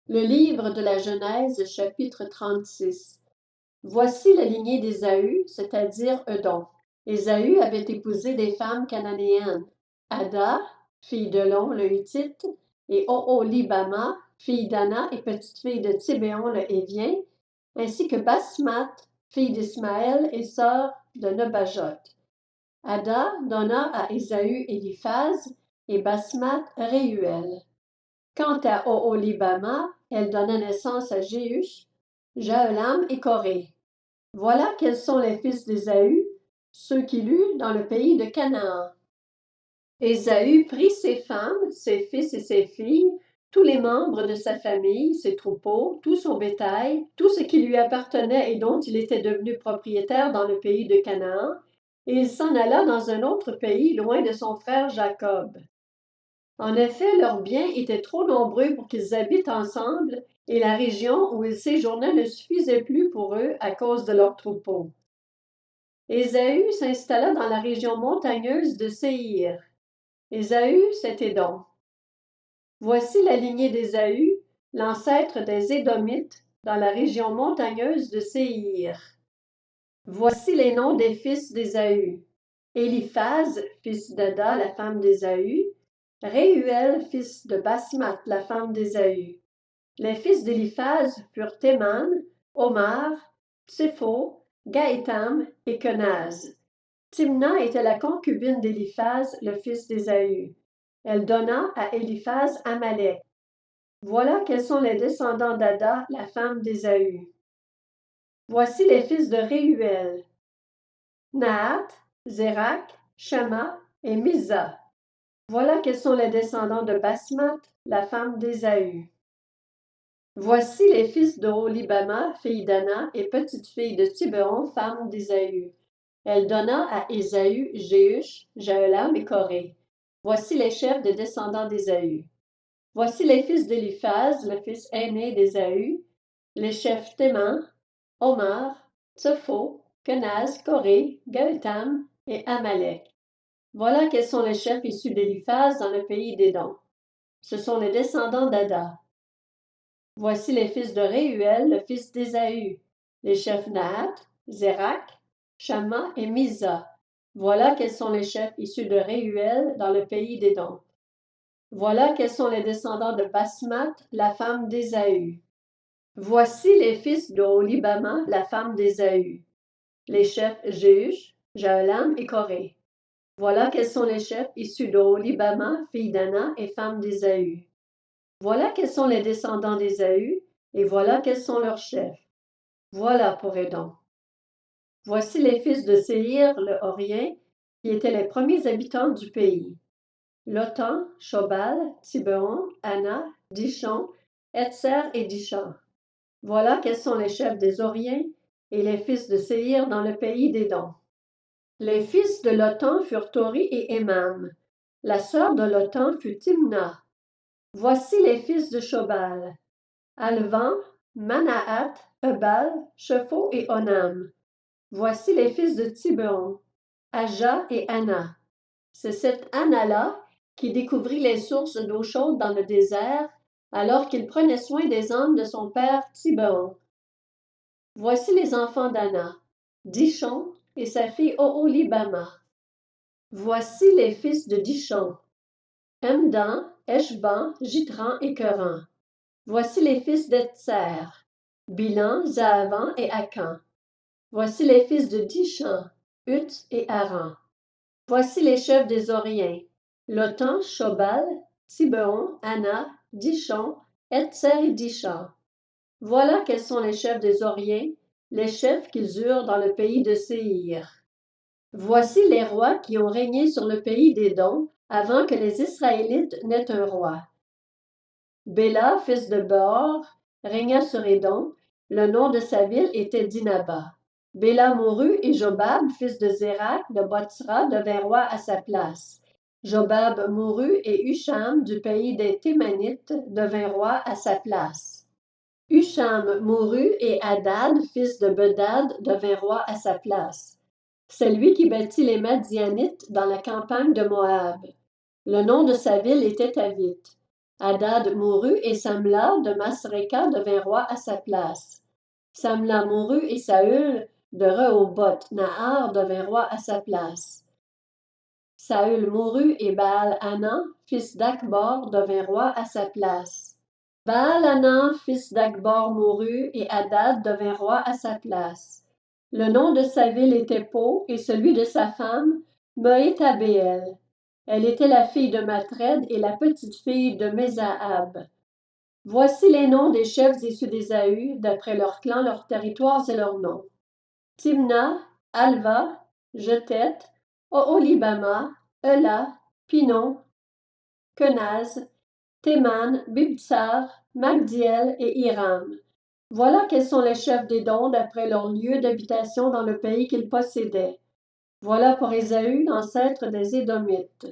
Le livre de la Genèse, chapitre 36. Voici la lignée d'Ésaü, c'est-à-dire Edom. Ésaü avait épousé des femmes cananéennes, Ada, fille d'Elon le Hittite, et Oholibama, fille d'Ana et petite-fille de Tibéon le Hévien, ainsi que Basmath, fille d'Ismaël et sœur de Nebajot. Ada donna à Ésaü Éliphaz et Basmath Réuel. Quant à Oholibama, elle donna naissance à Jéhush, Jahelam et Coré. Voilà quels sont les fils d'Ésaü, ceux qu'il eut dans le pays de Canaan. Ésaü prit ses femmes, ses fils et ses filles, tous les membres de sa famille, ses troupeaux, tout son bétail, tout ce qui lui appartenait et dont il était devenu propriétaire dans le pays de Canaan, et il s'en alla dans un autre pays loin de son frère Jacob. En effet, leurs biens étaient trop nombreux pour qu'ils habitent ensemble, et la région où ils séjournaient ne suffisait plus pour eux à cause de leurs troupeaux. Ésaü s'installa dans la région montagneuse de Séhir. Ésaü, c'est Édom. Voici la lignée d'Ésaü, l'ancêtre des Édomites, dans la région montagneuse de Séhir. Voici les noms des fils d'Ésaü. Éliphaz, fils d'Ada, la femme d'Ésaü. Réuel, fils de Basmath, la femme d'Ésaü. Les fils d'Éliphaz furent Théman, Omar, Tsépho, Gaétam et Kenaz. Timna était la concubine d'Éliphaz, le fils d'Ésaü. Elle donna à Éliphaz Amalek. Voilà quels sont les descendants d'Ada, la femme d'Ésaü. Voici les fils de Réuel. Nahat, Zérak, Shama et Miza. Voilà quels sont les descendants de Basmath, la femme d'Ésaü. Voici les fils d'Oholibama, fille d'Ana, et petite-fille de Tibéon, femme d'Ésaü. Elle donna à Ésaü Jéhush, Jahelam et Coré. Voici les chefs des descendants d'Ésaü. Voici les fils d'Éliphaz, le fils aîné d'Ésaü, les chefs Théman, Omar, Tsepho, Kenaz, Coré, Gaétam et Amalek. Voilà quels sont les chefs issus d'Éliphaz dans le pays d'Édom. Ce sont les descendants d'Ada. Voici les fils de Réuel, le fils d'Ésaü, les chefs Nahat, Zérak, Shama et Miza. Voilà quels sont les chefs issus de Réuel dans le pays d'Édom. Voilà quels sont les descendants de Basmath, la femme d'Ésaü. Voici les fils d'Oholibama, la femme d'Ésaü, les chefs Jéhush, Jahelam et Coré. Voilà quels sont les chefs issus d'Oholibama, fille d'Ana et femme d'Ésaü. Voilà quels sont les descendants d'Ésaü, et voilà quels sont leurs chefs. Voilà pour Édom. Voici les fils de Séhir, le Horien, qui étaient les premiers habitants du pays. Lotan, Shobal, Tibéon, Ana, Dishon, Etzer et Dishan. Voilà quels sont les chefs des Horiens et les fils de Séhir dans le pays d'Édom. Les fils de Lotan furent Tori et Émam. La sœur de Lotan fut Timna. Voici les fils de Shobal. Alvan, Manahat, Ebal, Shepho et Onam. Voici les fils de Tibéon, Aja et Ana. C'est cette Ana-là qui découvrit les sources d'eau chaude dans le désert, alors qu'il prenait soin des ânes de son père Tibéon. Voici les enfants d'Ana, Dishon et sa fille Oholibama. Voici les fils de Dishon, Hemdan, Eshban, Jitran et Keran. Voici les fils d'Etzer, Bilan, Zaavan et Akan. Voici les fils de Dishan, Ut et Aran. Voici les chefs des Horiens, Lotan, Shobal, Tibéon, Ana, Dishon, Etzer et Dishan. Voilà quels sont les chefs des Horiens, les chefs qu'ils eurent dans le pays de Séhir. Voici les rois qui ont régné sur le pays d'Édom avant que les Israélites n'aient un roi. Béla, fils de Beor, régna sur Édom. Le nom de sa ville était Dinaba. Béla mourut et Jobab, fils de Zérak, de Botsra, devint roi à sa place. Jobab mourut et Husham, du pays des Thémanites, devint roi à sa place. Husham mourut et Hadad, fils de Bedad, devint roi à sa place. C'est lui qui bâtit les Madianites dans la campagne de Moab. Le nom de sa ville était Avit. Hadad mourut et Samla de Masréka devint roi à sa place. Samla mourut et Saül de Rehoboth Nahar devint roi à sa place. Saül mourut et Baal-Hanan, fils d'Akbor, devint roi à sa place. Baal-Hanan, fils d'Akbor, mourut et Hadad devint roi à sa place. Le nom de sa ville était Po et celui de sa femme, Mehétabéel. Elle était la fille de Matred et la petite-fille de Mézahab. Voici les noms des chefs issus d'Ésaü, d'après leurs clans, leurs territoires et leurs noms. Timna, Alva, Jetet, Oholibama, Ela, Pinon, Kenaz, Théman, Bibtsar, Magdiel et Hiram. Voilà quels sont les chefs des dons d'après leur lieu d'habitation dans le pays qu'ils possédaient. Voilà pour Ésaü, ancêtre des Édomites.